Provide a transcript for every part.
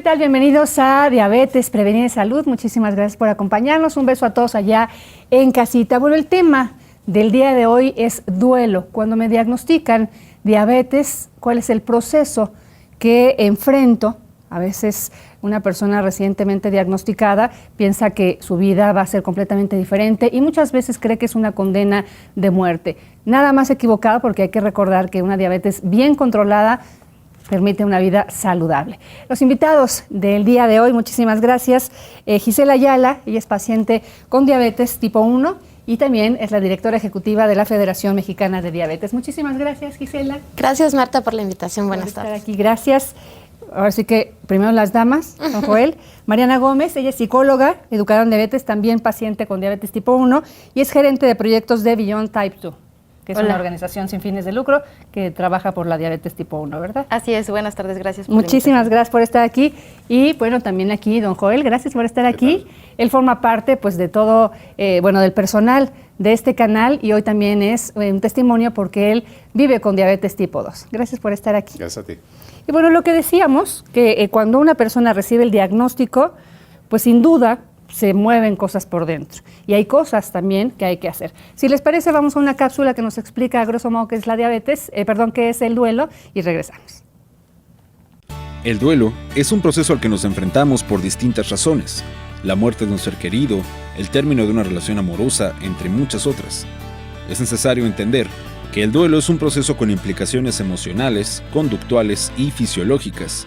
tal? Bienvenidos a Diabetes, Prevenir Salud. Muchísimas gracias por acompañarnos. Un beso a todos allá en casita. Bueno, el tema del día de hoy es duelo. Cuando me diagnostican diabetes, ¿cuál es el proceso que enfrento? A veces una persona recientemente diagnosticada piensa que su vida va a ser completamente diferente y muchas veces cree que es una condena de muerte. Nada más equivocado, porque hay que recordar que una diabetes bien controlada permite una vida saludable. Los invitados del día de hoy, muchísimas gracias. Gisela Ayala, ella es paciente con diabetes tipo 1 y también es la directora ejecutiva de la Federación Mexicana de Diabetes. Muchísimas gracias, Gisela. Gracias, Marta, por la invitación. Buenas tardes. Estar aquí. Gracias. Ahora sí que primero las damas, don Joel. Mariana Gómez, ella es psicóloga, educadora en diabetes, también paciente con diabetes tipo 1 y es gerente de proyectos de Beyond Type 2, que es una organización sin fines de lucro que trabaja por la diabetes tipo 1, ¿verdad? Así es, buenas tardes, gracias por Muchísimas gracias por estar aquí. Y bueno, también aquí, don Joel, gracias por estar aquí. Él forma parte pues de todo, del personal de este canal y hoy también es un testimonio porque él vive con diabetes tipo 2. Gracias por estar aquí. Gracias a ti. Y bueno, lo que decíamos, que cuando una persona recibe el diagnóstico, pues sin duda se mueven cosas por dentro. Y hay cosas también que hay que hacer. Si les parece, vamos a una cápsula que nos explica a grosso modo qué es la diabetes, qué es el duelo, y regresamos. El duelo es un proceso al que nos enfrentamos por distintas razones. La muerte de un ser querido, el término de una relación amorosa, entre muchas otras. Es necesario entender que el duelo es un proceso con implicaciones emocionales, conductuales y fisiológicas.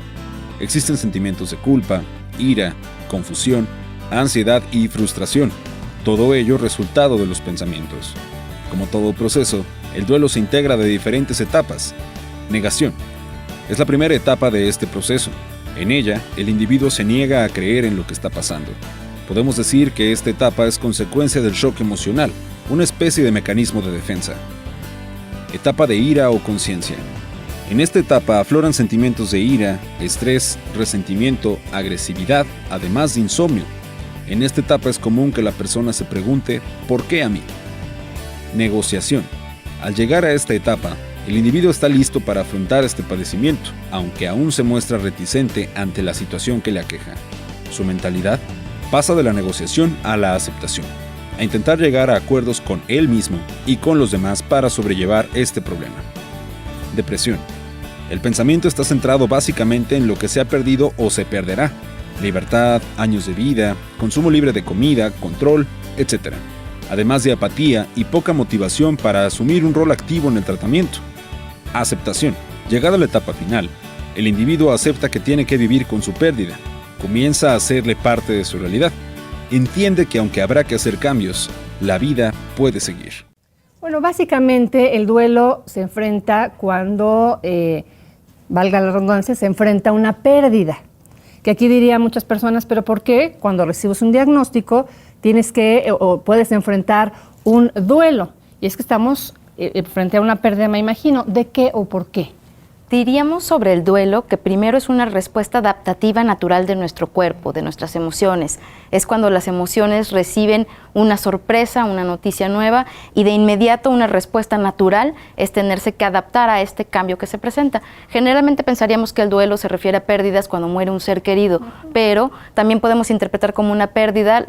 Existen sentimientos de culpa, ira, confusión, ansiedad y frustración, todo ello resultado de los pensamientos. Como todo proceso, el duelo se integra de diferentes etapas. Negación es la primera etapa de este proceso. En ella, el individuo se niega a creer en lo que está pasando. Podemos decir que esta etapa es consecuencia del shock emocional, una especie de mecanismo de defensa. Etapa de ira o conciencia. En esta etapa afloran sentimientos de ira, estrés, resentimiento, agresividad, además de insomnio. En esta etapa es común que la persona se pregunte ¿por qué a mí? Negociación. Al llegar a esta etapa, el individuo está listo para afrontar este padecimiento, aunque aún se muestra reticente ante la situación que le aqueja. Su mentalidad pasa de la negociación a la aceptación, a intentar llegar a acuerdos con él mismo y con los demás para sobrellevar este problema. Depresión. El pensamiento está centrado básicamente en lo que se ha perdido o se perderá. Libertad, años de vida, consumo libre de comida, control, etc. Además de apatía y poca motivación para asumir un rol activo en el tratamiento. Aceptación. Llegada a la etapa final, el individuo acepta que tiene que vivir con su pérdida. Comienza a hacerle parte de su realidad. Entiende que aunque habrá que hacer cambios, la vida puede seguir. Bueno, básicamente el duelo se enfrenta cuando, valga la redundancia, se enfrenta a una pérdida. Que aquí dirían muchas personas, ¿pero por qué? Cuando recibes un diagnóstico tienes que o puedes enfrentar un duelo. Y es que estamos frente a una pérdida, me imagino. ¿De qué o por qué? Diríamos sobre el duelo que primero es una respuesta adaptativa natural de nuestro cuerpo, de nuestras emociones. Es cuando las emociones reciben una sorpresa, una noticia nueva y de inmediato una respuesta natural es tenerse que adaptar a este cambio que se presenta. Generalmente pensaríamos que el duelo se refiere a pérdidas cuando muere un ser querido, pero también podemos interpretar como una pérdida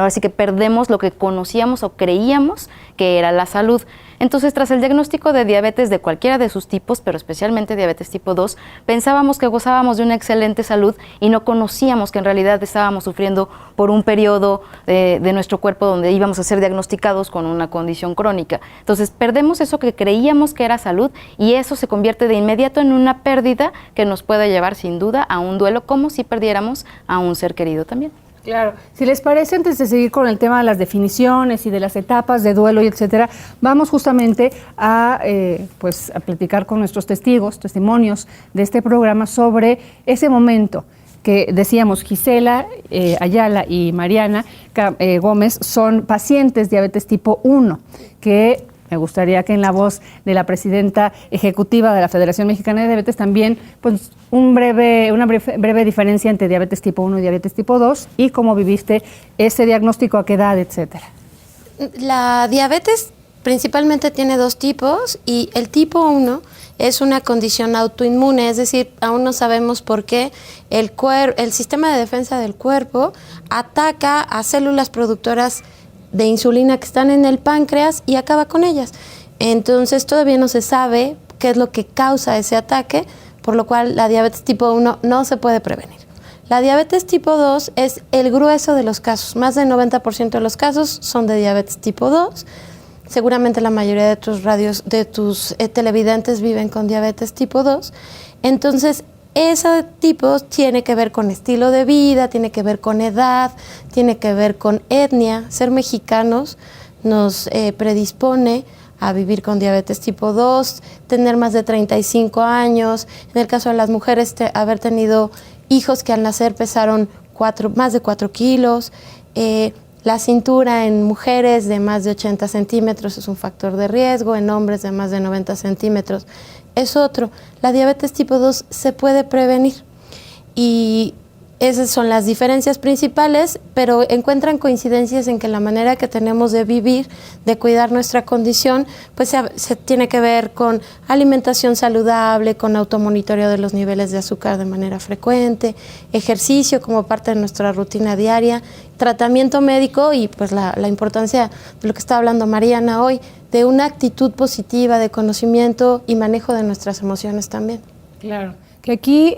así que perdemos lo que conocíamos o creíamos que era la salud. Entonces, tras el diagnóstico de diabetes de cualquiera de sus tipos, pero especialmente diabetes tipo 2, pensábamos que gozábamos de una excelente salud y no conocíamos que en realidad estábamos sufriendo por un periodo de nuestro cuerpo donde íbamos a ser diagnosticados con una condición crónica. Entonces, perdemos eso que creíamos que era salud y eso se convierte de inmediato en una pérdida que nos puede llevar sin duda a un duelo, como si perdiéramos a un ser querido también. Claro. Si les parece, antes de seguir con el tema de las definiciones y de las etapas de duelo y etcétera, vamos justamente a platicar con nuestros testimonios de este programa sobre ese momento que decíamos Gisela Ayala y Mariana Gómez son pacientes diabetes tipo 1, que me gustaría que en la voz de la presidenta ejecutiva de la Federación Mexicana de Diabetes también, pues, una breve diferencia entre diabetes tipo 1 y diabetes tipo 2 y cómo viviste ese diagnóstico, a qué edad, etcétera. La diabetes principalmente tiene 2 tipos y el tipo 1 es una condición autoinmune, es decir, aún no sabemos por qué el sistema de defensa del cuerpo ataca a células productoras de insulina que están en el páncreas y acaba con ellas. Entonces todavía no se sabe qué es lo que causa ese ataque, por lo cual la diabetes tipo 1 no se puede prevenir. La diabetes tipo 2 es el grueso de los casos, más del 90% de los casos son de diabetes tipo 2. Seguramente la mayoría de tus televidentes viven con diabetes tipo 2. Entonces, ese tipo tiene que ver con estilo de vida, tiene que ver con edad, tiene que ver con etnia. Ser mexicanos nos predispone a vivir con diabetes tipo 2, tener más de 35 años. En el caso de las mujeres, haber tenido hijos que al nacer pesaron más de 4 kilos. La cintura en mujeres de más de 80 centímetros es un factor de riesgo, en hombres de más de 90 centímetros es otro. La diabetes tipo 2 se puede prevenir y esas son las diferencias principales, pero encuentran coincidencias en que la manera que tenemos de vivir, de cuidar nuestra condición, pues se tiene que ver con alimentación saludable, con automonitoreo de los niveles de azúcar de manera frecuente, ejercicio como parte de nuestra rutina diaria, tratamiento médico y pues la importancia de lo que está hablando Mariana hoy, de una actitud positiva, de conocimiento y manejo de nuestras emociones también. Claro. Que aquí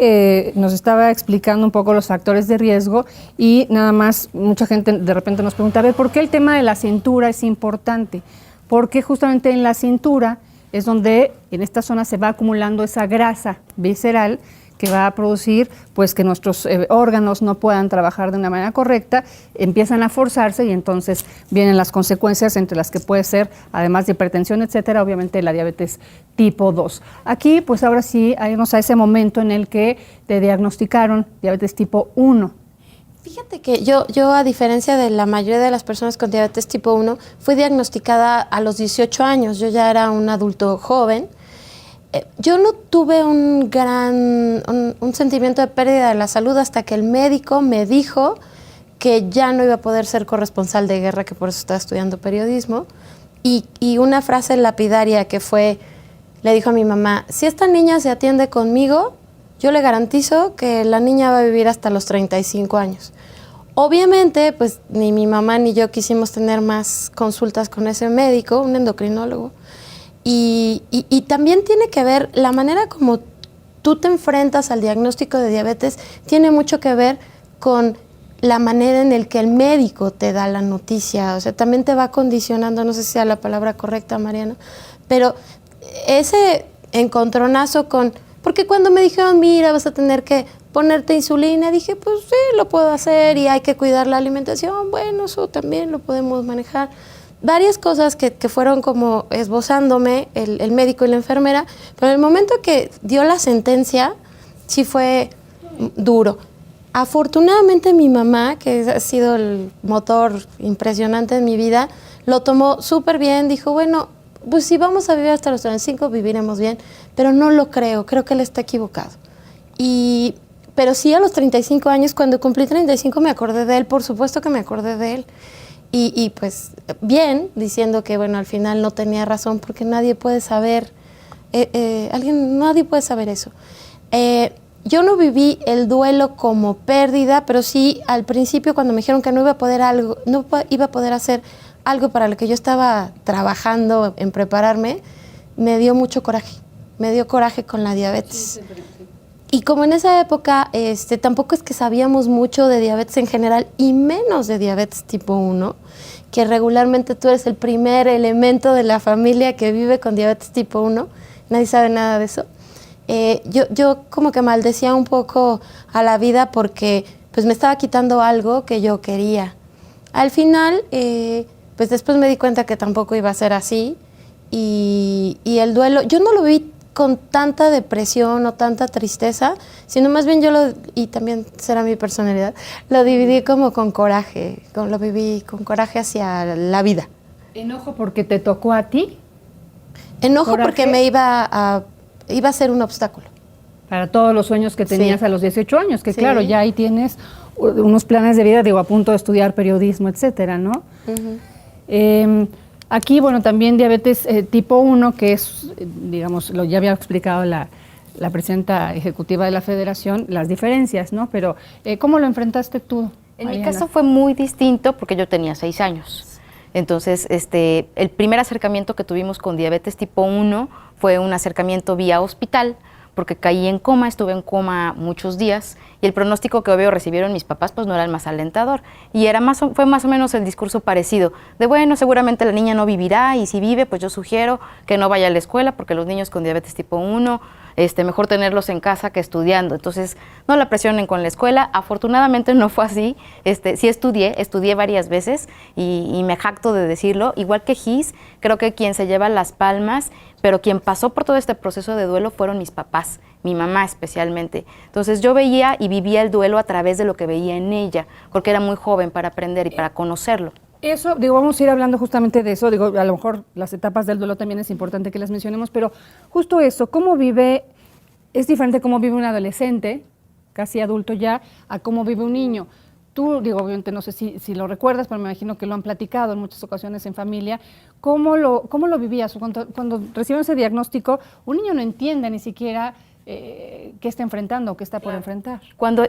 nos estaba explicando un poco los factores de riesgo y nada más mucha gente de repente nos pregunta, a ver, ¿por qué el tema de la cintura es importante? Porque justamente en la cintura es donde en esta zona se va acumulando esa grasa visceral que va a producir pues que nuestros órganos no puedan trabajar de una manera correcta, empiezan a forzarse y entonces vienen las consecuencias entre las que puede ser, además de hipertensión, etcétera, obviamente la diabetes tipo 2. Aquí pues ahora sí, irnos a ese momento en el que te diagnosticaron diabetes tipo 1. Fíjate que yo a diferencia de la mayoría de las personas con diabetes tipo 1, fui diagnosticada a los 18 años, yo ya era un adulto joven. Yo no tuve un sentimiento de pérdida de la salud hasta que el médico me dijo que ya no iba a poder ser corresponsal de guerra, que por eso estaba estudiando periodismo. Y una frase lapidaria que fue, le dijo a mi mamá, si esta niña se atiende conmigo, yo le garantizo que la niña va a vivir hasta los 35 años. Obviamente, pues ni mi mamá ni yo quisimos tener más consultas con ese médico, un endocrinólogo. Y también tiene que ver, la manera como tú te enfrentas al diagnóstico de diabetes tiene mucho que ver con la manera en la que el médico te da la noticia. O sea, también te va condicionando, no sé si sea la palabra correcta, Mariana, pero ese encontronazo porque cuando me dijeron, mira, vas a tener que ponerte insulina, dije, pues sí, lo puedo hacer y hay que cuidar la alimentación. Bueno, eso también lo podemos manejar. Varias cosas que fueron como esbozándome el médico y la enfermera, pero en el momento que dio la sentencia, sí fue duro. Afortunadamente mi mamá, que ha sido el motor impresionante en mi vida, lo tomó súper bien, dijo, bueno, pues si vamos a vivir hasta los 35, viviremos bien, pero no lo creo que él está equivocado. Pero sí a los 35 años, cuando cumplí 35 me acordé de él, por supuesto que me acordé de él. Y pues bien, diciendo que bueno, al final no tenía razón porque nadie puede saber, nadie puede saber eso. Yo no viví el duelo como pérdida, pero sí al principio cuando me dijeron que no iba a poder hacer algo para lo que yo estaba trabajando en prepararme, me dio mucho coraje. Me dio coraje con la diabetes. Y como en esa época tampoco es que sabíamos mucho de diabetes en general y menos de diabetes tipo 1, que regularmente tú eres el primer elemento de la familia que vive con diabetes tipo 1, nadie sabe nada de eso. Yo como que maldecía un poco a la vida porque pues me estaba quitando algo que yo quería. Al final, pues después me di cuenta que tampoco iba a ser así y el duelo, yo no lo vi con tanta depresión o tanta tristeza, sino más bien y también será mi personalidad, lo dividí como con coraje, lo viví con coraje hacia la vida. ¿Enojo porque te tocó a ti? Enojo ¿Coraje? Porque me iba a ser un obstáculo. Para todos los sueños que tenías Sí. a los 18 años, que Sí. claro, ya ahí tienes unos planes de vida, a punto de estudiar periodismo, etcétera, ¿no? Uh-huh. Aquí, bueno, también diabetes tipo 1, que es, digamos, lo ya había explicado la presidenta ejecutiva de la Federación, las diferencias, ¿no? Pero, ¿cómo lo enfrentaste tú, En Mariana? mi caso fue muy distinto porque yo tenía 6 años. Entonces, el primer acercamiento que tuvimos con diabetes tipo 1 fue un acercamiento vía hospital, porque caí en coma, estuve en coma muchos días y el pronóstico que obvio recibieron mis papás pues no era el más alentador y fue más o menos el discurso parecido de bueno, seguramente la niña no vivirá y si vive pues yo sugiero que no vaya a la escuela porque los niños con diabetes tipo 1 mejor tenerlos en casa que estudiando, entonces no la presionen con la escuela. Afortunadamente no fue así, sí estudié varias veces y me jacto de decirlo, igual que Gis, creo que quien se lleva las palmas, pero quien pasó por todo este proceso de duelo fueron mis papás, mi mamá especialmente. Entonces yo veía y vivía el duelo a través de lo que veía en ella, porque era muy joven para aprender y para conocerlo. Eso, digo, vamos a ir hablando justamente de eso, digo, a lo mejor las etapas del duelo también es importante que las mencionemos, pero justo eso, ¿cómo vive? Es diferente cómo vive un adolescente, casi adulto ya, a cómo vive un niño. Tú, digo, obviamente no sé si lo recuerdas, pero me imagino que lo han platicado en muchas ocasiones en familia. ¿Cómo lo vivías? Cuando reciben ese diagnóstico, un niño no entiende ni siquiera qué está enfrentando o qué está por enfrentar.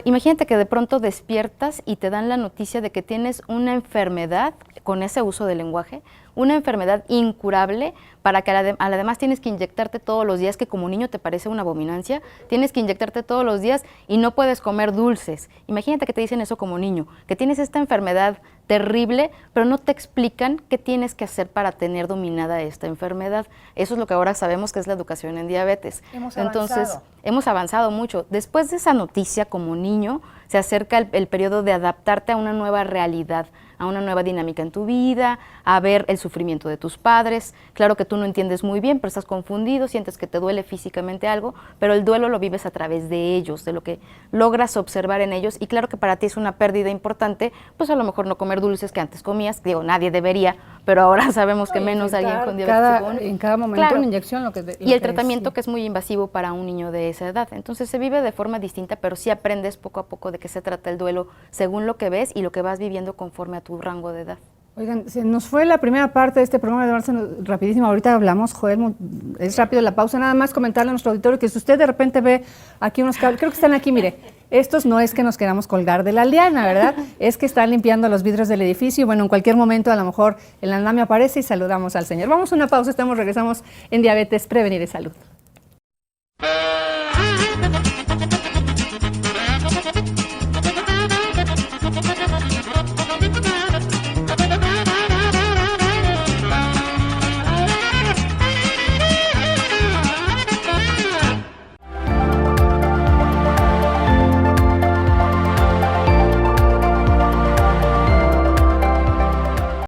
Imagínate que de pronto despiertas y te dan la noticia de que tienes una enfermedad, con ese uso del lenguaje, una enfermedad incurable, para que además tienes que inyectarte todos los días, que como niño te parece una abominancia, tienes que inyectarte todos los días y no puedes comer dulces. Imagínate que te dicen eso como niño, que tienes esta enfermedad terrible, pero no te explican qué tienes que hacer para tener dominada esta enfermedad. Eso es lo que ahora sabemos que es la educación en diabetes. Entonces, hemos avanzado mucho. Después de esa noticia como niño, se acerca el periodo de adaptarte a una nueva realidad, a una nueva dinámica en tu vida, a ver el sufrimiento de tus padres. Claro que tú no entiendes muy bien, pero estás confundido, sientes que te duele físicamente algo, pero el duelo lo vives a través de ellos, de lo que logras observar en ellos, y claro que para ti es una pérdida importante, pues a lo mejor no comer dulces que antes comías, digo, nadie debería, pero ahora sabemos que menos alguien con diabetes tipo 1. En cada momento claro. una inyección. Y el tratamiento que es muy invasivo para un niño de esa edad. Entonces se vive de forma distinta, pero sí aprendes poco a poco de qué se trata el duelo según lo que ves y lo que vas viviendo conforme a tu rango de edad. Oigan, se nos fue la primera parte de este programa de Barça rapidísimo. Ahorita hablamos, Joel, es rápido la pausa. Nada más comentarle a nuestro auditorio que si usted de repente ve aquí unos cables, creo que están aquí, mire, estos no es que nos queramos colgar de la liana, ¿verdad? Es que están limpiando los vidrios del edificio. Bueno, en cualquier momento a lo mejor el andamio aparece y saludamos al señor. Vamos a una pausa, regresamos en Diabetes, Prevenir y Salud.